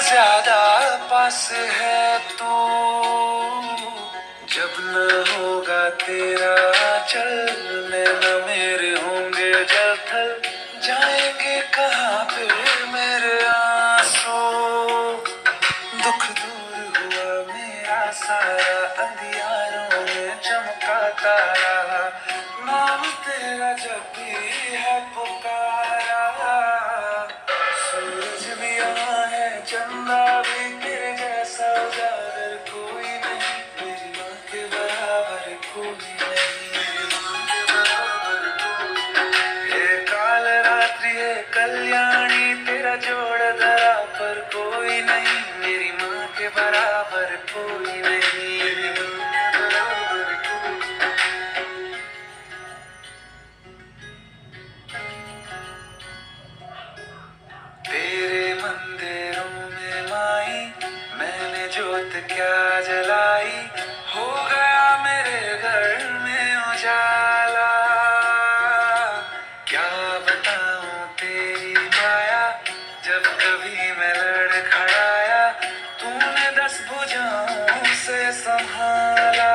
ज्यादा पास है तू, जब न होगा तेरा चलने न मेरे होंगे जल थल, जाएंगे कहाँ पे मेरे आंसू। दुख दूर हुआ मेरा सारा, अंधियारों में चमका तारा, नाम तेरा जब भी है पुकारा। सूरज भी यहाँ है, चंदा भी तेरे जैसा उजागर कोई नहीं, मेरी माँ के बराबर कोई नहीं। ये काल रात्रि है कल्याणी, तेरा जोड़ धरा पर कोई नहीं, मेरी माँ के बराबर कोई नहीं। तेरे मंदिरों में माई मैंने जोत क्या जलाई, हो गया मेरे घर में उजाला। क्या बताऊं तेरी माया, जब कभी मैं लड़खड़ाया, तूने 10 भुजाओं से संभाला।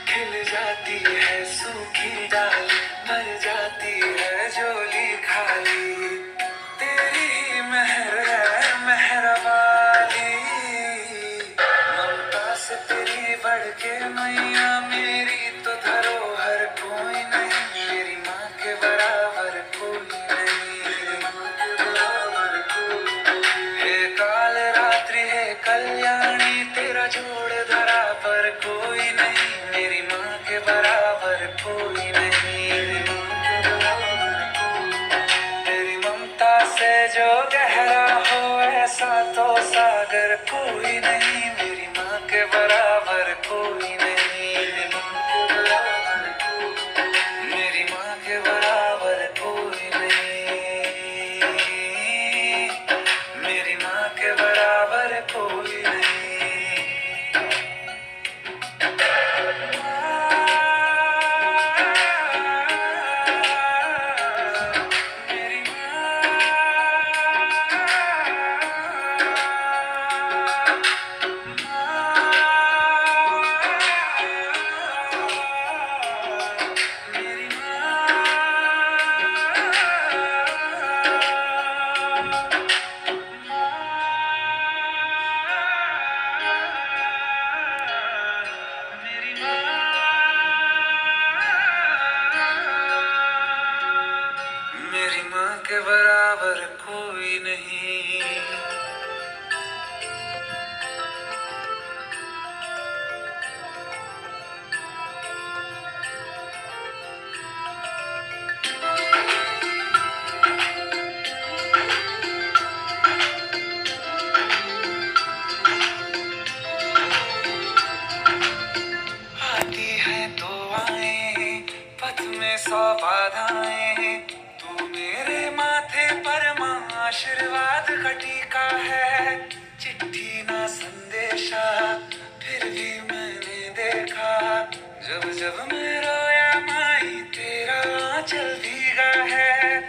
खिल जाती है सूखी डाली, भर जाती है झोली खाली, तेरी ही मेहर है मेहरबानी। ममता से तेरी बढ़ के मैया, मेरी तो धरोहर कोई नहीं, मेरी माँ के बराबर कोई नहीं। हे काल रात्रि है कल्याणी, तेरा जोड़ धरा पर कोई नहीं, मेरी माँ के बराबर कोई नहीं। तेरी ममता से जो गहरा हो ऐसा तो सागर कोई नहीं, मेरी माँ के बराबर कोई नहीं। मेरी माँ के बराबर कोई नहीं, मेरी माँ के बराबर कोई नहीं। मेरी माँ के बराबर कोई नहीं। आती है तो आए पथ में 100 बाधाएं, तू मेरे माथे पर माँ आशीर्वाद का टीका है। चिट्ठी ना संदेशा फिर भी मैंने देखा, जब जब मैं रोया माई तेरा आंचल भीगा है।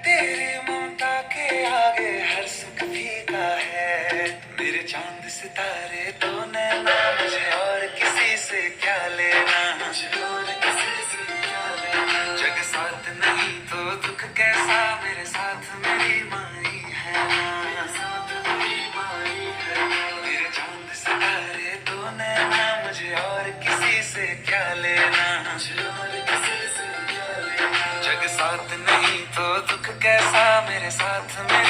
तेरी ममता के आगे हर सुख फीका है, मेरे चांद सितारे तो नैना, मुझे और किसी से क्या लेना, मुझे और किसी से क्या लेना। जग साथ नहीं तो दुख कैसा, मेरे साथ मेरी माई है ना, साथ मेरी माई है। मेरे चांद सितारे तो नैना, मुझे और किसी से क्या लेना, मुझे और किसी से क्या लेना। जग साथ नहीं तो दुख कैसा, मेरे साथ में